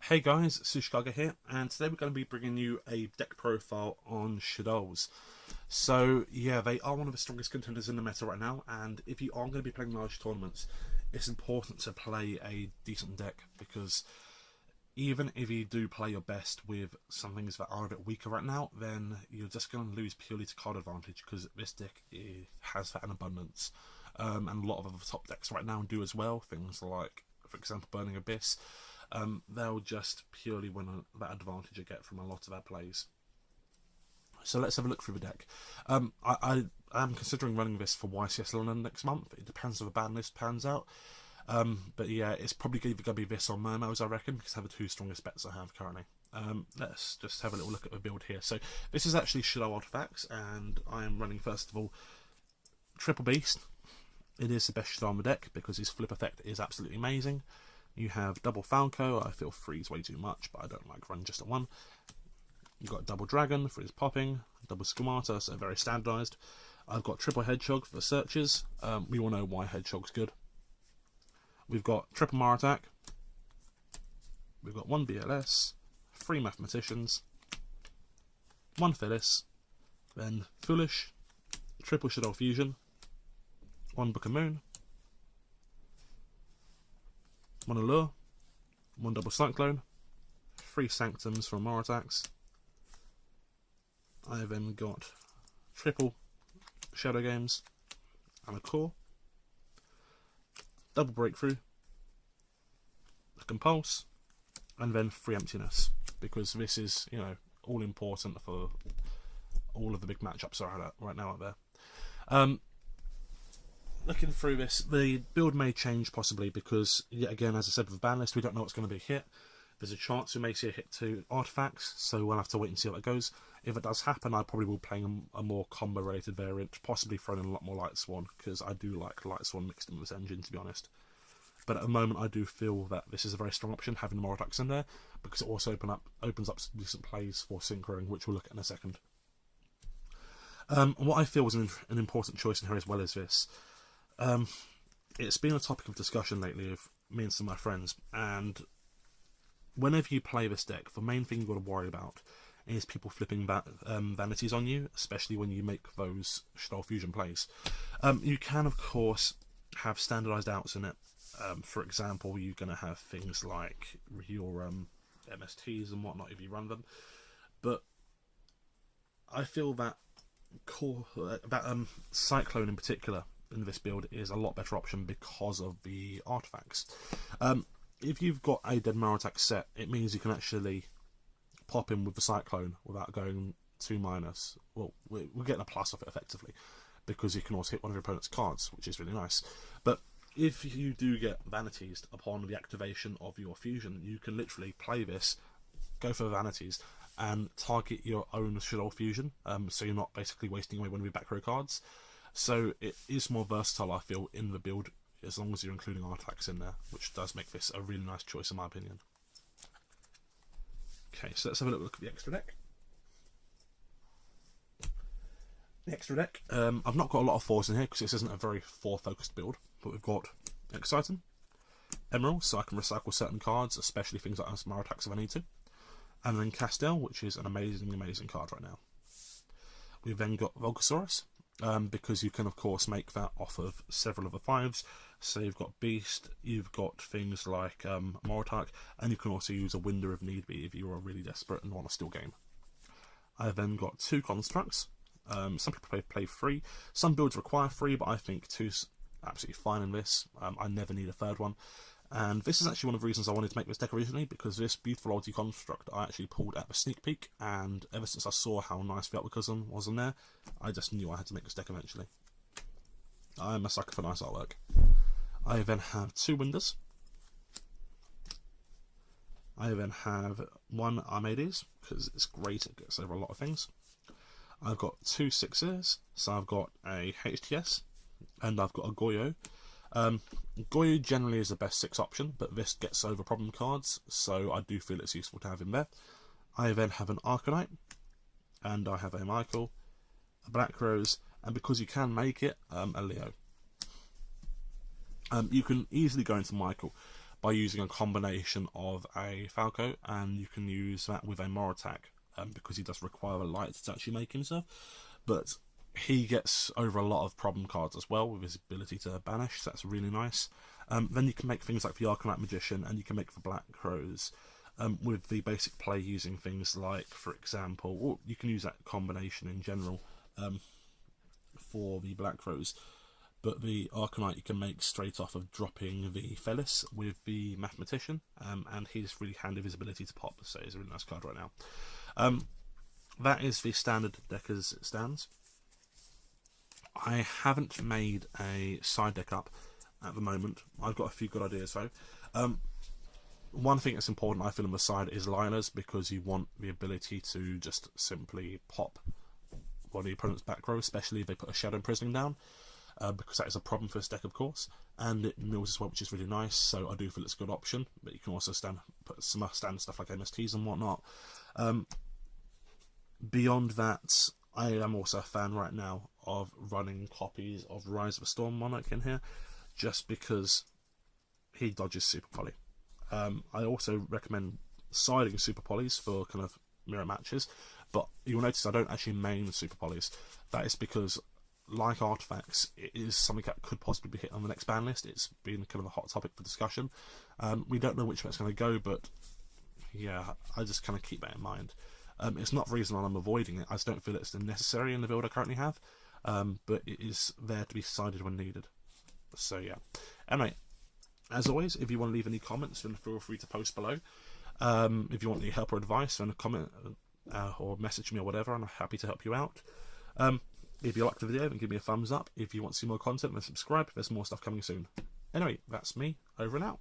Hey guys, Sushkaga here, and today we're going to be bringing you a deck profile on Shaddolls. So yeah, they are one of the strongest contenders in the meta right now, and if you are going to be playing large tournaments, it's important to play a decent deck, because even if you do play your best with some things that are a bit weaker right now, then you're just going to lose purely to card advantage, because this deck has that in abundance. And a lot of other top decks right now do as well, things like, for example, Burning Abyss. They'll just purely win that advantage you get from a lot of their plays. So let's have a look through the deck. I am considering running this for YCS London next month. It depends if the ban list pans out. But yeah, it's probably either going to be this or Mermos, I reckon, because they're the two strongest bets I have currently. Let's just have a little look at the build here. So this is actually Shaddoll artifacts, and I am running, first of all, Triple Beast. It is the best Shaddoll on the deck because his flip effect is absolutely amazing. You have double Falco. I feel free's way too much, but I don't like running just at one. You've got double Dragon for his popping, double Schemata, so very standardised. I've got triple Hedgehog for searches. We all know why Hedgehog's good. We've got triple Mar attack. We've got one BLS, 3 Mathematicians, 1 Phyllis, then Foolish, triple Shaddoll Fusion, 1 Book of Moon, 1 Allure, 1 double Cyclone, 3 Sanctums from Mar attacks. I then got triple Shadow Games and a Core, double Breakthrough, a Compulse, and then 3 Emptiness, because this is, you know, all important for all of the big matchups right now out there. Looking through this, the build may change possibly because, yet again, as I said with the ban list, we don't know what's going to be hit. There's a chance we may see a hit to artifacts, so we'll have to wait and see how that goes. If it does happen, I probably will play a more combo-related variant, possibly throwing in a lot more Light Swan, because I do like Light Swan mixed in with this engine, to be honest. But at the moment, I do feel that this is a very strong option, having more attacks in there, because it also opens up some decent plays for synchroing, which we'll look at in a second. What I feel was an important choice in here as well is this. It's been a topic of discussion lately with me and some of my friends, and whenever you play this deck, the main thing you've got to worry about is people flipping vanities on you, especially when you make those Shaddoll Fusion plays. You can, of course, have standardised outs in it. For example, you're going to have things like your MSTs and whatnot if you run them, but I feel that Cyclone in particular in this build is a lot better option because of the artifacts. If you've got a Dead Mar attack set, it means you can actually pop in with the Cyclone without going 2-. Well, we're getting a plus off it effectively, because you can also hit one of your opponent's cards, which is really nice. But if you do get vanities upon the activation of your fusion, you can literally play this, go for the vanities, and target your own Shaddoll Fusion, so you're not basically wasting away one of your back row cards. So it is more versatile, I feel, in the build, as long as you're including artifacts in there, which does make this a really nice choice in my opinion. Okay, so let's have a little look at the extra deck. The extra deck, I've not got a lot of 4s in here because this isn't a very 4-focused build, but we've got Exciton, Emerald, so I can recycle certain cards, especially things like Mar attacks if I need to, and then Castell, which is an amazing card right now. We've then got Volcasaurus, because you can, of course, make that off of several other 5s. So you've got Beast, you've got things like Mar attack, and you can also use a Winder if need be if you are really desperate and want to steal game. I've then got 2 Constructs. Some people play 3. Some builds require 3, but I think 2's absolutely fine in this. I never need a 3rd one. And this is actually one of the reasons I wanted to make this deck originally, because this beautiful Ulti Construct I actually pulled at the sneak peek, and ever since I saw how nice the Uppercushion was in there, I just knew I had to make this deck eventually. I'm a sucker for nice artwork. I then have 2 Winders. I then have 1 Armades, because it's great, it gets over a lot of things. I've got 2 6s, so I've got a HTS, and I've got a Goyo. Goyo generally is the best 6 option, but this gets over problem cards, so I do feel it's useful to have him there. I then have an Arcanite, and I have a Michael, a Black Rose, and because you can make it, a Leo. You can easily go into Michael by using a combination of a Falco, and you can use that with a Moratak, because he does require a light to actually make himself. But he gets over a lot of problem cards as well with his ability to banish, so that's really nice. Then you can make things like the Arcanite Magician, and you can make the Black Crows, with the basic play using things like, for example, or you can use that combination in general for the Black Crows. But the Arcanite you can make straight off of dropping the Felis with the Mathematician, and he's really handy with his ability to pop, so he's a really nice card right now. That is the standard deck as it stands. I haven't made a side deck up at the moment. I've got a few good ideas though. One thing that's important, I feel, on the side is liners, because you want the ability to just simply pop one of the opponent's back row, especially if they put a Shadow Imprisoning down, because that is a problem for this deck, of course, and it mills as well, which is really nice, so I do feel it's a good option. But you can also put some standard stuff like MSTs and whatnot. Beyond that, I am also a fan right now of running copies of Rise of a Storm Monarch in here, just because he dodges Super Poly. I also recommend siding Super Polys for kind of mirror matches, but you'll notice I don't actually main Super Polys. That is because, like Artifacts, it is something that could possibly be hit on the next ban list. It's been kind of a hot topic for discussion. We don't know which way it's going to go, but yeah, I just kind of keep that in mind. It's not the reason I'm avoiding it. I just don't feel it's necessary in the build I currently have, but it is there to be sided when needed. So yeah. Anyway, as always, if you want to leave any comments, then feel free to post below. If you want any help or advice, then comment or message me or whatever, and I'm happy to help you out. If you liked the video, then give me a thumbs up. If you want to see more content, then subscribe. There's more stuff coming soon. Anyway, that's me, over and out.